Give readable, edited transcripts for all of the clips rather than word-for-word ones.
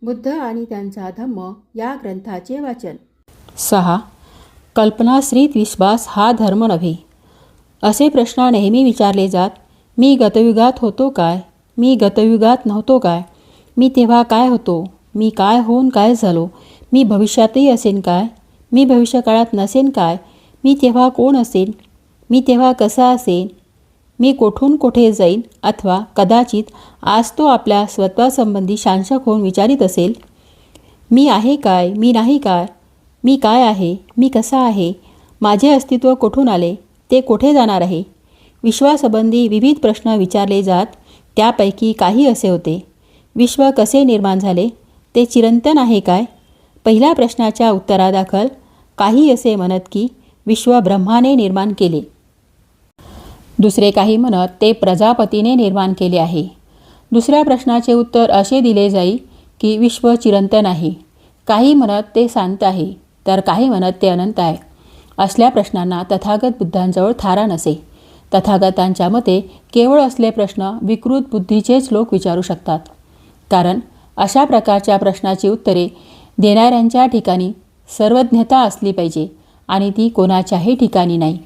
बुद्ध आणि त्यांचा धम्म या ग्रंथाचे वाचन. 6. कल्पनाश्रित विश्वास हा धर्म नव्हे. असे प्रश्न नेहमी विचारले जात. मी गतयुगात होतो काय? मी गतयुगात नव्हतो काय? मी तेव्हा काय होतो? मी काय होऊन काय झालो? मी भविष्यातही असेन काय? मी भविष्यकाळात नसेन काय? मी तेव्हा कोण असेन? मी तेव्हा कसा असेन? मी कोठून कोठे जाईन? अथवा कदाचित आज तो आपल्या स्वत्वासंबंधी साशंक होऊन विचारित असेल. मी आहे काय? मी नाही काय? मी काय आहे? मी कसा आहे? माझे अस्तित्व कोठून आले? ते कोठे जाणार आहे? विश्वासंबंधी विविध प्रश्न विचारले जात. त्यापैकी काही असे होते. विश्व कसे निर्माण झाले? ते चिरंतन आहे काय? पहिल्या प्रश्नाच्या उत्तरादाखल काही असे म्हणत की विश्व ब्रह्माने निर्माण केले. दुसरे काही म्हणत ते प्रजापतीने निर्माण केले आहे. दुसऱ्या प्रश्नाचे उत्तर असे दिले जाई की विश्व चिरंतन आहे. काही म्हणत ते शांत आहे, तर काही म्हणत ते अनंत आहे. असल्या प्रश्नांना तथागत बुद्धांजवळ थारा नसे. तथागतांच्या मते केवळ असले प्रश्न विकृत बुद्धीचेच लोक विचारू शकतात. कारण अशा प्रकारच्या प्रश्नाची उत्तरे देणाऱ्यांच्या ठिकाणी सर्वज्ञता असली पाहिजे आणि ती कोणाच्याही ठिकाणी नाही.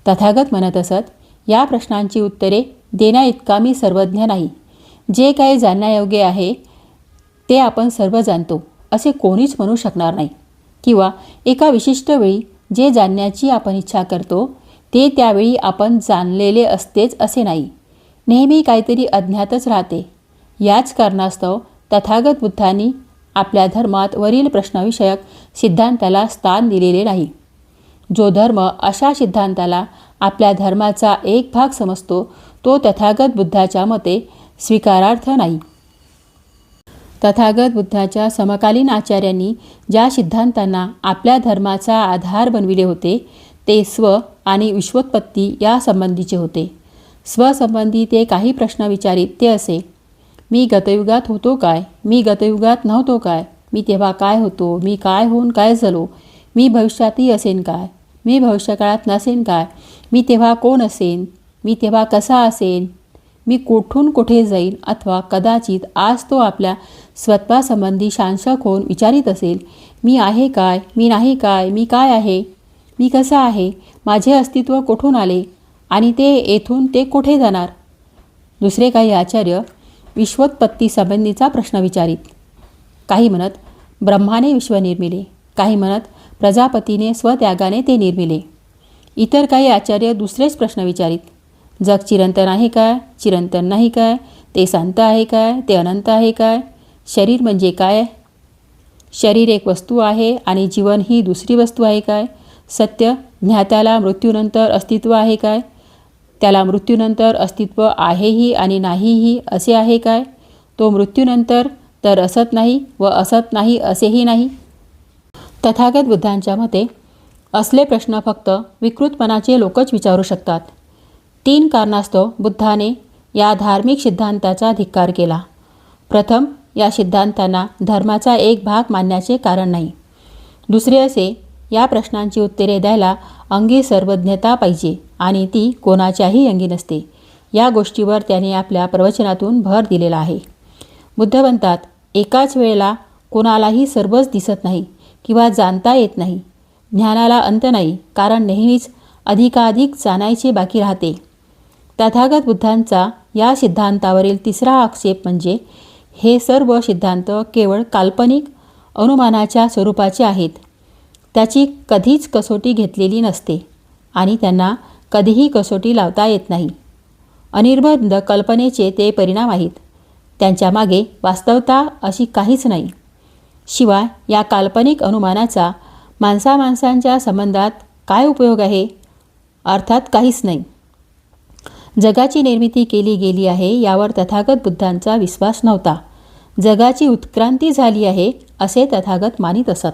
तथागत म्हणत असत, या प्रश्नांची उत्तरे देण्याइतका मी सर्वज्ञ नाही. जे काही जाणण्यायोग्य आहे ते आपण सर्व जाणतो असे कोणीच म्हणू शकणार नाही. किंवा एका विशिष्ट वेळी जे जाणण्याची आपण इच्छा करतो ते त्यावेळी आपण जाणलेले असतेच असे नाही. नेहमी काहीतरी अज्ञातच राहते. याच कारणास्तव तथागत बुद्धांनी आपल्या धर्मात वरील प्रश्नविषयक सिद्धांताला स्थान दिलेले नाही. जो धर्म अशा सिद्धांताला आपल्या धर्माचा एक भाग समजतो तो तथागत बुद्धाच्या मते स्वीकारार्थ नाही. तथागत बुद्धाच्या समकालीन आचार्यांनी ज्या सिद्धांतांना आपल्या धर्माचा आधार बनविले होते ते स्व आणि विश्वोत्पत्ती या संबंधीचे होते. स्वसंबंधी ते काही प्रश्न विचारित. ते असे: मी गतयुगात होतो काय? मी गतयुगात नव्हतो काय? मी तेव्हा काय होतो? मी काय होऊन काय झालो? मी भविष्यातही असेन काय? मी भविष्यकाळात नसेन काय? मी तेव्हा कोण असेन? मी तेव्हा कसा असेन? मी कोठून कोठे जाईन? अथवा कदाचित आज तो आपल्या स्वत्वासंबंधी साशंक होऊन विचारित असेल. मी आहे काय? मी नाही काय? मी काय आहे? मी कसा आहे? माझे अस्तित्व कोठून आले आणि ते येथून ते कोठे जाणार? दुसरे काही आचार्य विश्वोत्पत्ती संबंधीचा प्रश्न विचारित. काही म्हणत ब्रह्माने विश्व निर्मिले. काही म्हणत प्रजापतीने स्वत्यागाने ते निर्मिले. इतर काही आचार्य दुसरेच प्रश्न विचारित. जग चिरंतन आहे काय? चिरंतन नाही काय? ते शांत आहे काय? ते अनंत आहे काय? शरीर म्हणजे काय? शरीर एक वस्तू आहे आणि जीवन ही दुसरी वस्तू आहे काय? सत्य ज्ञात्याला मृत्यूनंतर अस्तित्व आहे काय? त्याला मृत्यूनंतर अस्तित्व आहेही आणि नाहीही असे आहे काय? तो मृत्यूनंतर तर असत नाही व असत नाही असेही नाही. तथागत बुद्धांच्या मते असले प्रश्न फक्त विकृतपणाचे लोकच विचारू शकतात. 3 कारणास्तव बुद्धाने या धार्मिक सिद्धांताचा धिक्कार केला. प्रथम, या सिद्धांतांना धर्माचा एक भाग मानण्याचे कारण नाही. दुसरे असे, या प्रश्नांची उत्तरे द्यायला अंगी सर्वज्ञता पाहिजे आणि ती कोणाच्याही अंगी नसते. या गोष्टीवर त्याने आपल्या प्रवचनातून भर दिलेला आहे. बुद्ध म्हणतात, एकाच वेळेला कोणालाही सर्वच दिसत नाही किंवा जाणता येत नाही. ज्ञानाला अंत नाही, कारण नेहमीच अधिकाधिक जाणायचे बाकी राहते. तथागत बुद्धांचा या सिद्धांतावरील तिसरा आक्षेप म्हणजे हे सर्व सिद्धांत केवळ काल्पनिक अनुमानाच्या स्वरूपाचे आहेत. त्याची कधीच कसोटी घेतलेली नसते आणि त्यांना कधीही कसोटी लावता येत नाही. अनिर्बंध कल्पनेचे ते परिणाम आहेत. त्यांच्या मागे वास्तवता अशी काहीच नाही. शिवाय या काल्पनिक अनुमानाचा माणसामाणसांच्या संबंधात काय उपयोग आहे? अर्थात काहीच नाही. जगाची निर्मिती केली गेली आहे यावर तथागत बुद्धांचा विश्वास नव्हता. जगाची उत्क्रांती झाली आहे असे तथागत मानित असत.